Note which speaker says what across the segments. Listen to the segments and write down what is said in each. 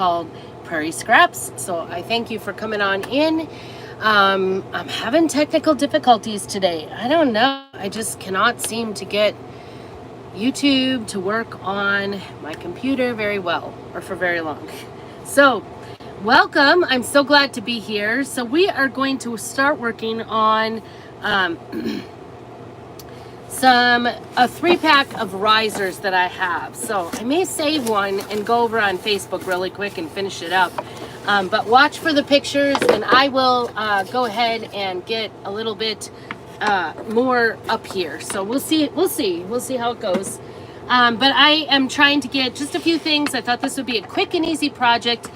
Speaker 1: called Prairie Scraps. So I thank you for coming on in. I'm having technical difficulties today. I don't know. I just cannot seem to get YouTube to work on my computer very well or for very long. So welcome. I'm so glad to be here. So we are going to start working on a 3-pack of risers that I have. So I may save one and go over on Facebook really quick and finish it up. But watch for the pictures, and I will go ahead and get a little bit more up here. So we'll see how it goes. But I am trying to get just a few things. I thought this would be a quick and easy project.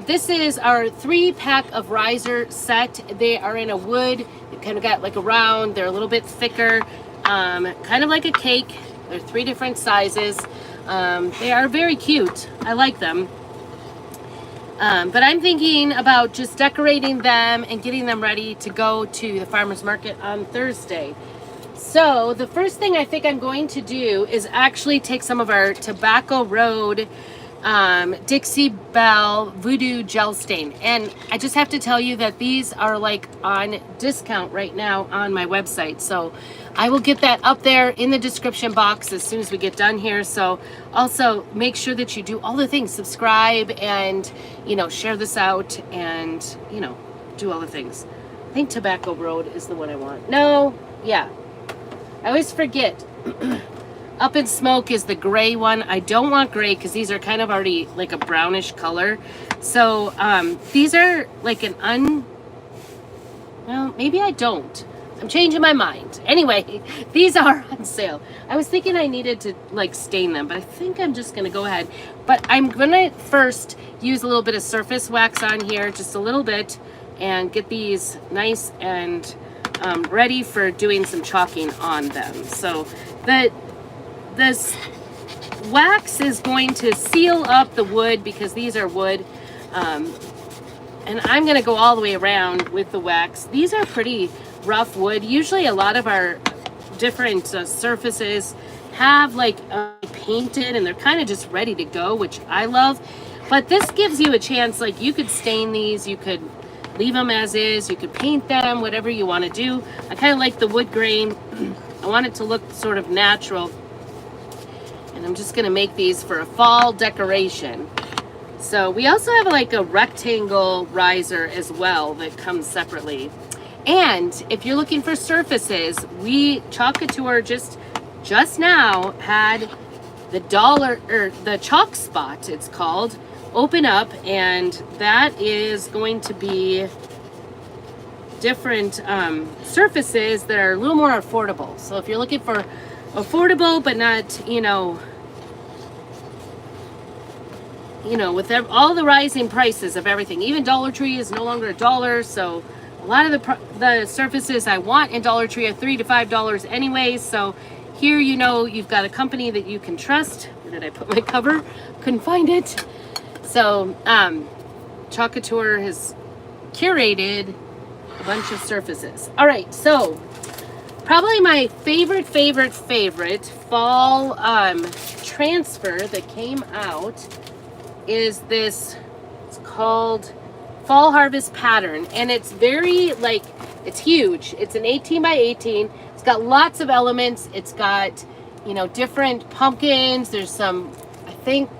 Speaker 1: This is our 3-pack of riser set. They are in a wood. They kind of got like a round. They're a little bit thicker, kind of like a cake. They're 3 different sizes. They are very cute. I like them. But I'm thinking about just decorating them and getting them ready to go to the farmer's market on Thursday. So the first thing I think I'm going to do is actually take some of our Tobacco Road Dixie Belle Voodoo Gel Stain. And I just have to tell you that these are like on discount right now on my website. So I will get that up there in the description box as soon as we get done here. So also make sure that you do all the things, subscribe and, share this out and, do all the things. I think Tobacco Road is the one I want. No, yeah. I always forget. Up in Smoke is the gray one. I don't want gray because these are kind of already like a brownish color. So these are like well, maybe I don't. I'm changing my mind. Anyway, these are on sale. I was thinking I needed to like stain them, but I think I'm just gonna go ahead. But I'm gonna first use a little bit of surface wax on here, just a little bit, and get these nice and ready for doing some chalking on them. So this wax is going to seal up the wood because these are wood. And I'm going to go all the way around with the wax. These are pretty rough wood. Usually a lot of our different surfaces have like painted and they're kind of just ready to go, which I love. But this gives you a chance, like you could stain these, you could leave them as is, you could paint them, whatever you want to do. I kind of like the wood grain. I want it to look sort of natural. And I'm just going to make these for a fall decoration. So we also have like a rectangle riser as well that comes separately. And if you're looking for surfaces, Chalk Couture just now had the chalk spot, it's called, open up, and that is going to be different surfaces that are a little more affordable. So if you're looking for affordable but not, with all the rising prices of everything, even Dollar Tree is no longer $1, so a lot of the surfaces I want in Dollar Tree are $3 to $5 anyways. So here you've got a company that you can trust. Where did I put my cover? Couldn't find it. So Chalk Couture has curated a bunch of surfaces. All right, so probably my favorite fall transfer that came out is this. It's called Fall Harvest Pattern, and it's very it's huge. It's an 18 by 18. It's got lots of elements. It's got different pumpkins. There's some, I think,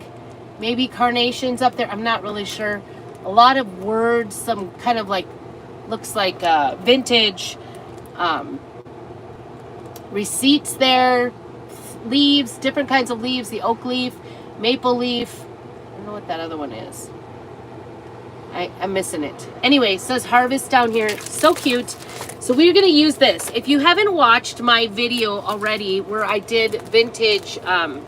Speaker 1: maybe carnations up there. I'm not really sure. A lot of words, some kind of looks like vintage receipts there, leaves, different kinds of leaves, the oak leaf, maple leaf. I don't know what that other one is. I'm missing it. Anyway, it says Harvest down here. So cute. So we're going to use this. If you haven't watched my video already where I did vintage, I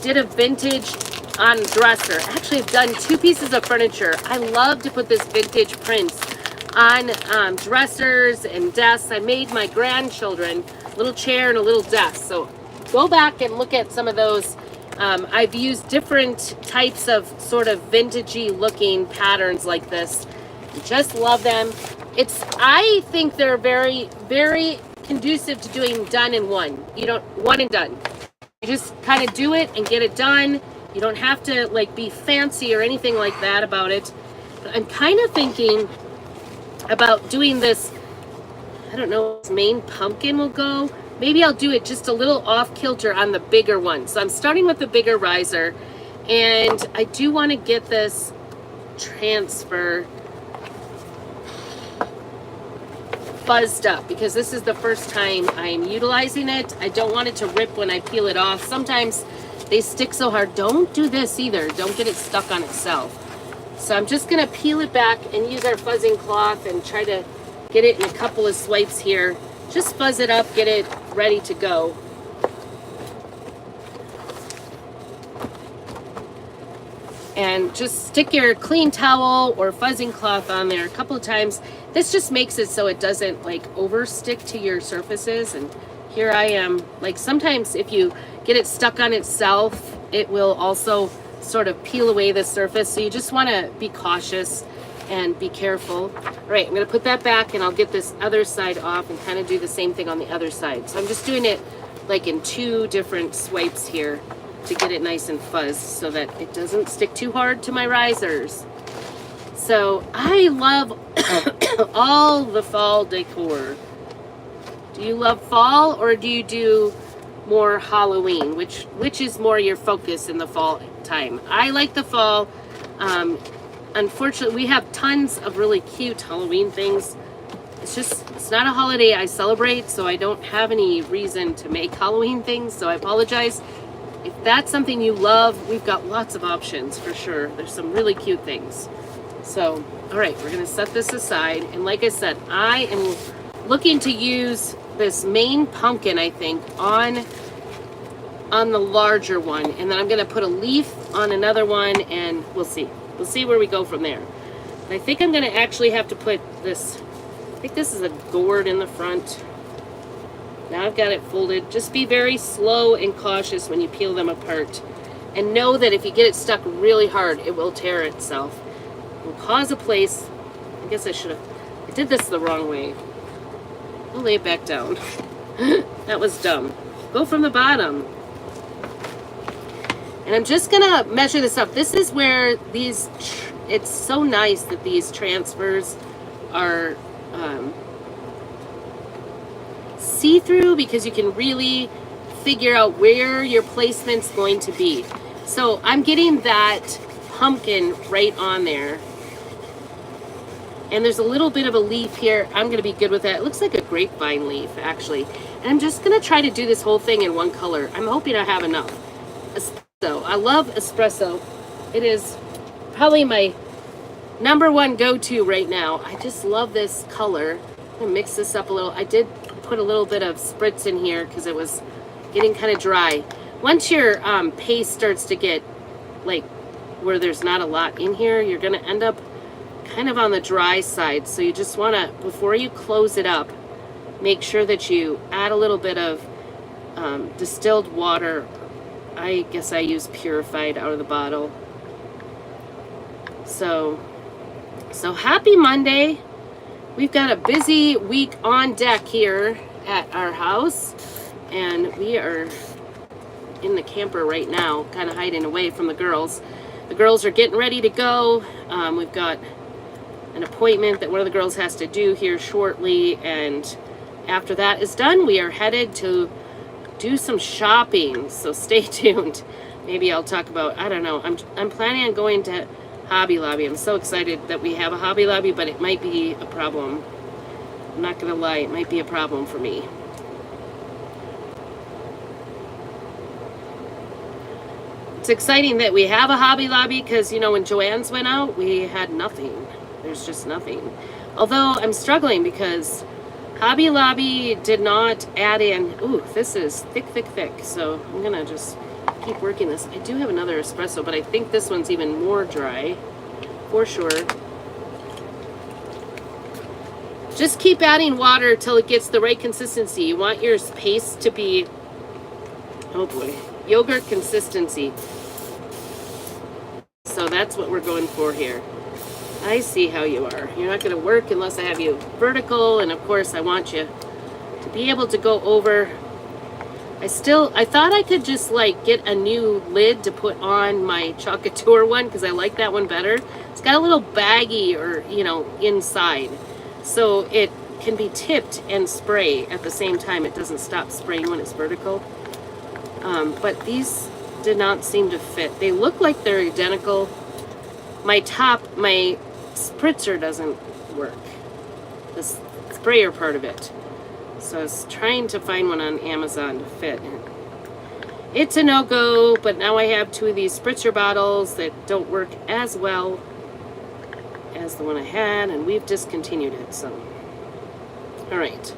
Speaker 1: did a vintage on dresser. Actually, I've done 2 pieces of furniture. I love to put this vintage prints on dressers and desks. I made my grandchildren a little chair and a little desk. So go back and look at some of those. I've used different types of sort of vintagey looking patterns like this. Just love them. I think they're very, very conducive to doing done in one. One and done. You just kind of do it and get it done. You don't have to like be fancy or anything like that about it. But I'm kind of thinking about doing this, I don't know, this main pumpkin will go. Maybe I'll do it just a little off kilter on the bigger one. So I'm starting with the bigger riser, and I do want to get this transfer buzzed up because this is the first time I'm utilizing it. I don't want it to rip when I peel it off. Sometimes they stick so hard. Don't do this either. Don't get it stuck on itself. So I'm just gonna peel it back and use our fuzzing cloth and try to get it in a couple of swipes here. Just fuzz it up, get it ready to go. And just stick your clean towel or fuzzing cloth on there a couple of times. This just makes it so it doesn't like over stick to your surfaces. And here I am, like sometimes if you get it stuck on itself, it will also sort of peel away the surface. So you just want to be cautious and be careful. All right, I'm going to put that back and I'll get this other side off and kind of do the same thing on the other side. So I'm just doing it like in 2 different swipes here to get it nice and fuzzed so that it doesn't stick too hard to my risers. So I love all the fall decor. Do you love fall or do you do more Halloween? Which is more your focus in the fall time? I like the fall. Unfortunately, we have tons of really cute Halloween things. It's not a holiday I celebrate, so I don't have any reason to make Halloween things, so I apologize. If that's something you love, we've got lots of options for sure. There's some really cute things. So, all right, we're gonna set this aside. And like I said, I am looking to use this main pumpkin, I think, on the larger one. And then I'm gonna put a leaf on another one and we'll see. We'll see where we go from there. And I think I'm gonna actually have to put this, I think this is a gourd in the front. Now I've got it folded. Just be very slow and cautious when you peel them apart. And know that if you get it stuck really hard, it will tear itself. It will cause a place. I guess I did this the wrong way. I'll lay it back down. That was dumb. Go from the bottom. And I'm just gonna measure this up. This is where it's so nice that these transfers are see-through because you can really figure out where your placement's going to be. So I'm getting that pumpkin right on there. And there's a little bit of a leaf here. I'm going to be good with that. It looks like a grapevine leaf, actually. And I'm just going to try to do this whole thing in one color. I'm hoping I have enough. Espresso. I love espresso. It is probably my #1 go-to right now. I just love this color. I'm going to mix this up a little. I did put a little bit of spritz in here because it was getting kind of dry. Once your paste starts to get like where there's not a lot in here, you're going to end up kind of on the dry side. So you just want to, before you close it up, make sure that you add a little bit of distilled water. I guess I use purified out of the bottle. So happy Monday. We've got a busy week on deck here at our house, and we are in the camper right now, kind of hiding away from the girls. The girls are getting ready to go. We've got an appointment that one of the girls has to do here shortly, and after that is done, we are headed to do some shopping, so stay tuned. Maybe I'll talk about, I don't know, I'm planning on going to Hobby Lobby. I'm so excited that we have a Hobby Lobby, but it might be a problem. I'm not gonna lie, it might be a problem for me. It's exciting that we have a Hobby Lobby because, you know, when Joann's went out, we had nothing. There's just nothing. Although I'm struggling because Hobby Lobby did not add in, ooh, this is thick, thick, thick. So I'm gonna just keep working this. I do have another espresso, but I think this one's even more dry, for sure. Just keep adding water till it gets the right consistency. You want your paste to be, oh boy, yogurt consistency. So that's what we're going for here. I see how you are. You're not going to work unless I have you vertical, and of course I want you to be able to go over I thought I could just like get a new lid to put on my Chocolate Tour one because I like that one better. It's got a little baggie or, inside. So it can be tipped and spray at the same time. It doesn't stop spraying when it's vertical. But these did not seem to fit. They look like they're identical. My spritzer doesn't work. The sprayer part of it. So I was trying to find one on Amazon to fit. It's a no-go, but now I have 2 of these spritzer bottles that don't work as well as the one I had, and we've discontinued it, so. All right,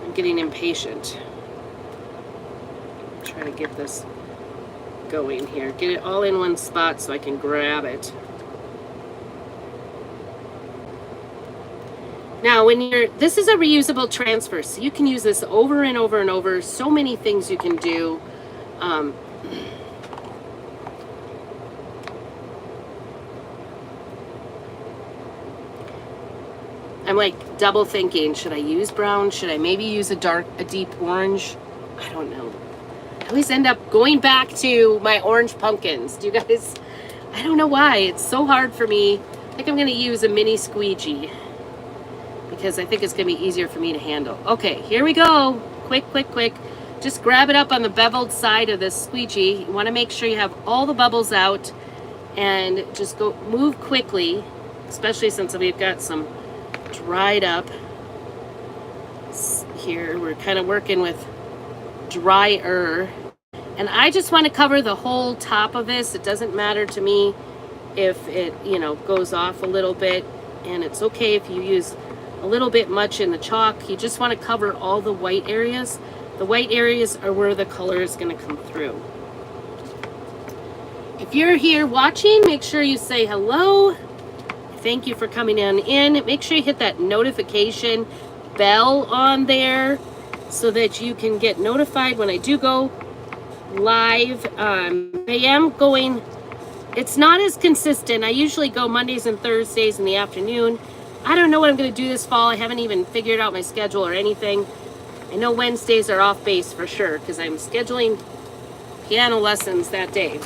Speaker 1: I'm getting impatient. Try to get this going here. Get it all in one spot so I can grab it. Now, this is a reusable transfer, so you can use this over and over and over. So many things you can do. I'm like double thinking, should I use brown? Should I maybe use a deep orange? I don't know. I always end up going back to my orange pumpkins. Do you guys, I don't know why. It's so hard for me. I think I'm going to use a mini squeegee, because I think it's going to be easier for me to handle. Okay, here we go. Quick, quick, quick. Just grab it up on the beveled side of this squeegee. You want to make sure you have all the bubbles out and just move quickly, especially since we've got some dried up. Here, we're kind of working with drier. And I just want to cover the whole top of this. It doesn't matter to me if it, goes off a little bit. And it's okay if you use a little bit much in the chalk. You just want to cover all the white areas. The white areas are where the color is going to come through. If you're here watching, make sure you say hello. Thank you for coming in. Make sure you hit that notification bell on there so that you can get notified when I do go live. I am going, it's not as consistent. I usually go Mondays and Thursdays in the afternoon. I don't know what I'm going to do this fall. I haven't even figured out my schedule or anything. I know Wednesdays are off base for sure because I'm scheduling piano lessons that day.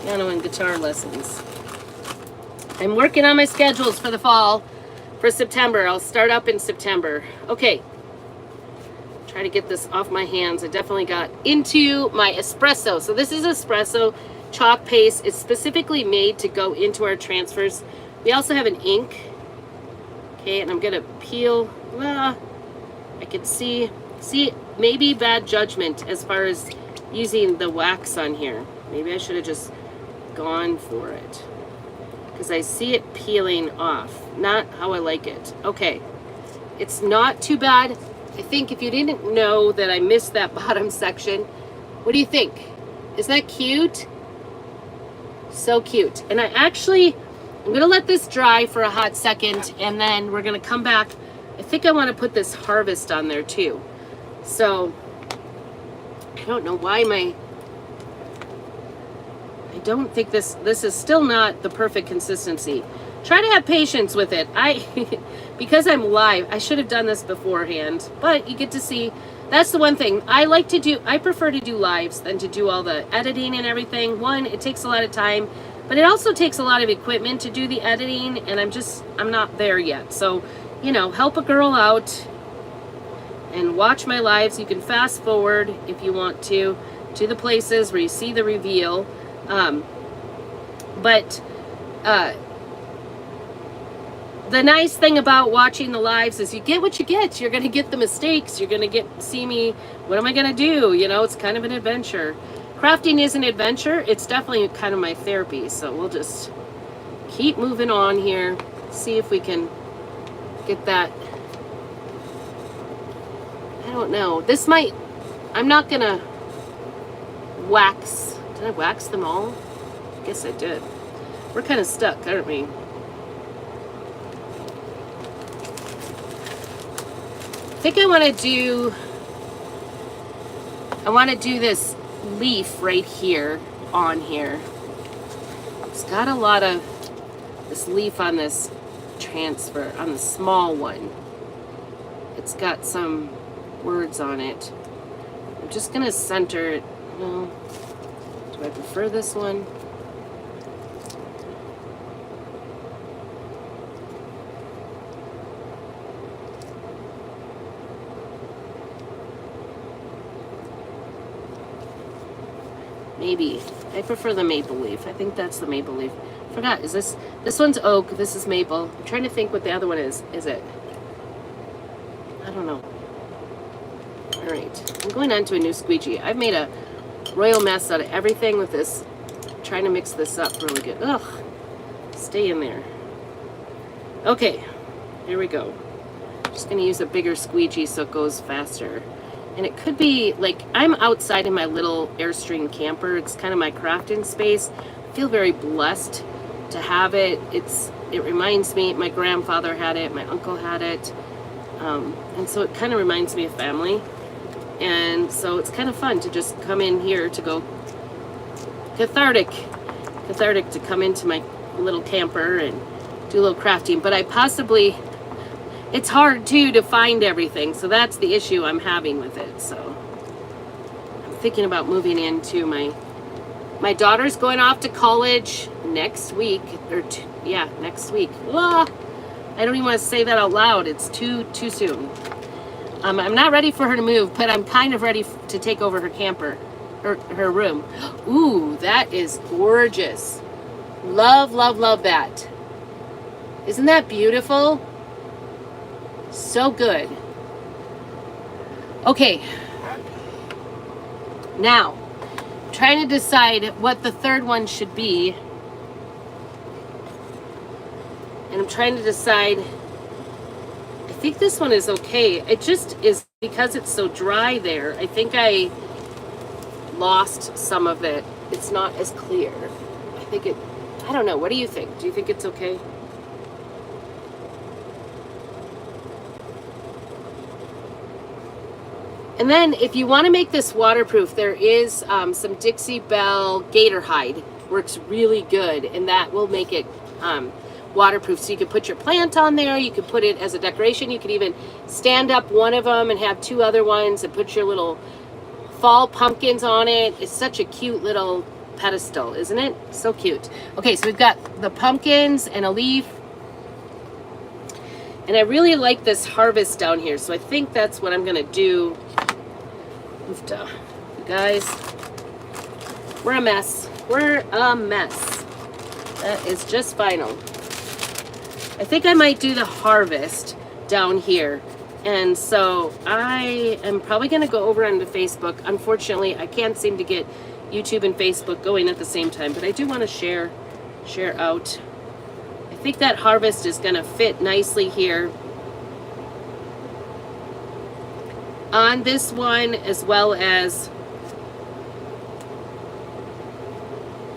Speaker 1: Piano and guitar lessons. I'm working on my schedules for the fall, for September. I'll start up in September. Okay. Try to get this off my hands. I definitely got into my espresso. So this is espresso chalk paste. It's specifically made to go into our transfers. We also have an ink. Okay, and I'm gonna peel. I can see maybe bad judgment as far as using the wax on here. Maybe I should have just gone for it, because I see it peeling off. Not how I like it. Okay, it's not too bad. I think if you didn't know that I missed that bottom section, what do you think? Isn't that cute? So cute. And I'm gonna let this dry for a hot second, and then we're gonna come back. I think I want to put this harvest on there too. So I don't know why I don't think this is still not the perfect consistency. Try to have patience with it. Because I'm live, I should have done this beforehand, but you get to see. That's the one thing I prefer to do lives than to do all the editing and everything. One, it takes a lot of time, but it also takes a lot of equipment to do the editing, and I'm not there yet. So, help a girl out and watch my lives. You can fast forward if you want to the places where you see the reveal. The nice thing about watching the lives is you get what you get. You're going to get the mistakes. You're going to see me. What am I going to do? It's kind of an adventure. Crafting is an adventure. It's definitely kind of my therapy. So we'll just keep moving on here. See if we can get that. I don't know. I'm not going to wax. Did I wax them all? I guess I did. We're kind of stuck, aren't we? I think I want to do this leaf right here on here. It's got a lot of this leaf on this transfer, on the small one. It's got some words on it. I'm just gonna center it. No. Do I prefer this one? Maybe. I prefer the maple leaf. I think that's the maple leaf. Forgot, is this one's oak, this is maple. I'm trying to think what the other one is. Is it? I don't know. All right, I'm going on to a new squeegee. I've made a royal mess out of everything with this. I'm trying to mix this up really good. Ugh, stay in there. Okay, here we go. Just gonna use a bigger squeegee so it goes faster. And it could be, like, I'm outside in my little Airstream camper. It's kind of my crafting space. I feel very blessed to have it. It reminds me, my grandfather had it, my uncle had it. And so it kind of reminds me of family. And so it's kind of fun to just come in here to go cathartic to come into my little camper and do a little crafting. But it's hard too to find everything, so that's the issue I'm having with it. So I'm thinking about moving into my daughter's going off to college next week, next week. Ah, I don't even want to say that out loud. It's too soon. I'm not ready for her to move, but I'm kind of ready to take over her camper, her room. Ooh, that is gorgeous. Love, love, love that. Isn't that beautiful? So good. Okay. Now, I'm trying to decide what the third one should be. And I'm trying to decide, I think this one is okay. It just is, because it's so dry there, I think I lost some of it. It's not as clear. I don't know. What do you think? Do you think it's okay? And then if you want to make this waterproof, there is some Dixie Belle gator hide. Works really good, and that will make it waterproof. So you can put your plant on there, you can put it as a decoration, you could even stand up one of them and have two other ones and put your little fall pumpkins on it. It's such a cute little pedestal, isn't it? So cute. Okay, so we've got the pumpkins and a leaf. And I really like this harvest down here, so I think that's what I'm gonna do. You guys, we're a mess. We're a mess. That is just final. I think I might do the harvest down here. And so I am probably gonna go over onto Facebook. Unfortunately, I can't seem to get YouTube and Facebook going at the same time, but I do want to share out. I think that harvest is gonna fit nicely here on this one, as well as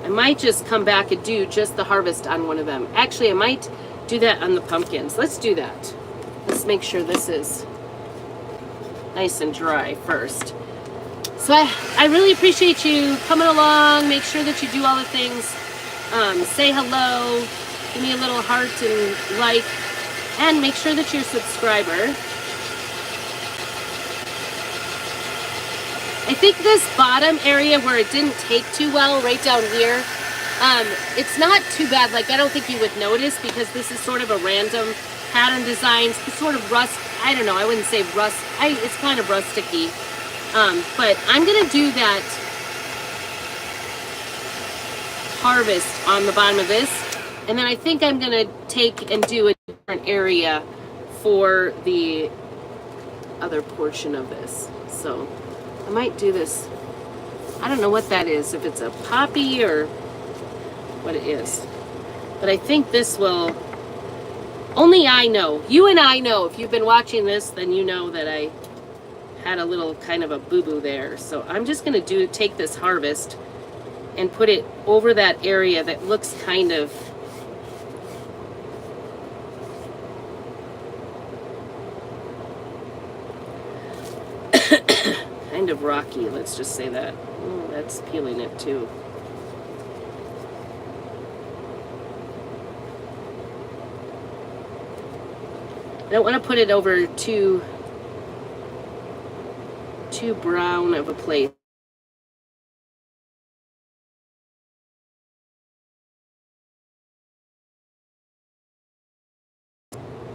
Speaker 1: I might just come back and do just the harvest on one of them. Actually, I might do that on the pumpkins. Let's do that. Let's make sure this is nice and dry first. So I really appreciate you coming along. Make sure that you do all the things. Say hello. Give me a little heart and like. And make sure that you're a subscriber. I think this bottom area where it didn't take too well, right down here, it's not too bad. Like, I don't think you would notice, because this is sort of a random pattern design. It's sort of rust. I don't know. I wouldn't say rust. It's kind of rusticy. But I'm going to do that harvest on the bottom of this. And then I think I'm going to take and do a different area for the other portion of this. So I might do this. I don't know what that is, if it's a poppy or what it is. But I think this will, only I know. You and I know. If you've been watching this, then you know that I had a little kind of a boo-boo there. So I'm just going to take this harvest and put it over that area that looks kind of rocky, let's just say that. Ooh, that's peeling it too. I don't want to put it over too too brown of a place.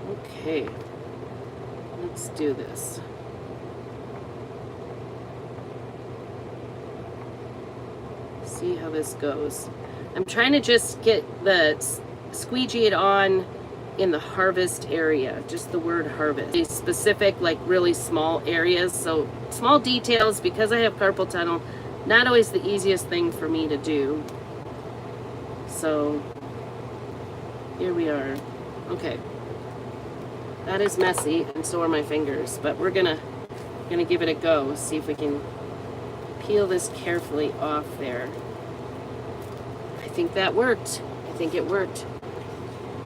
Speaker 1: Okay, let's do this. See how this goes. I'm trying to just get the squeegee it on in the harvest area, just the word harvest. These specific, like really small areas, so small details, because I have carpal tunnel, not always the easiest thing for me to do. So here we are. Okay. That is messy, and so are my fingers, but we're gonna give it a go, see if we can peel this carefully off there. I think that worked. I think it worked.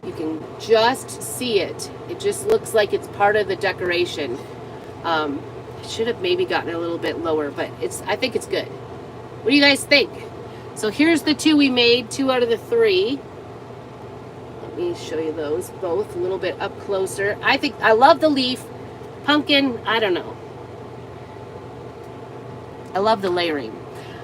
Speaker 1: You can just see it. It just looks like it's part of the decoration. I should have maybe gotten a little bit lower, but I think it's good. What do you guys think? So here's the 2 we made, 2 out of the 3. Let me show you those both a little bit up closer. I love the leaf. Pumpkin, I don't know. I love the layering.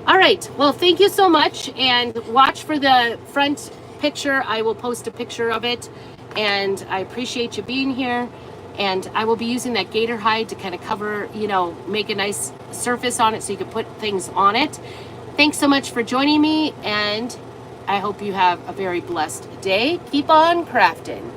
Speaker 1: All right, well, thank you so much, and watch for the front picture. I will post a picture of it, and I appreciate you being here, and I will be using that gator hide to kind of cover, make a nice surface on it so you can put things on it. Thanks so much for joining me, and I hope you have a very blessed day. Keep on crafting.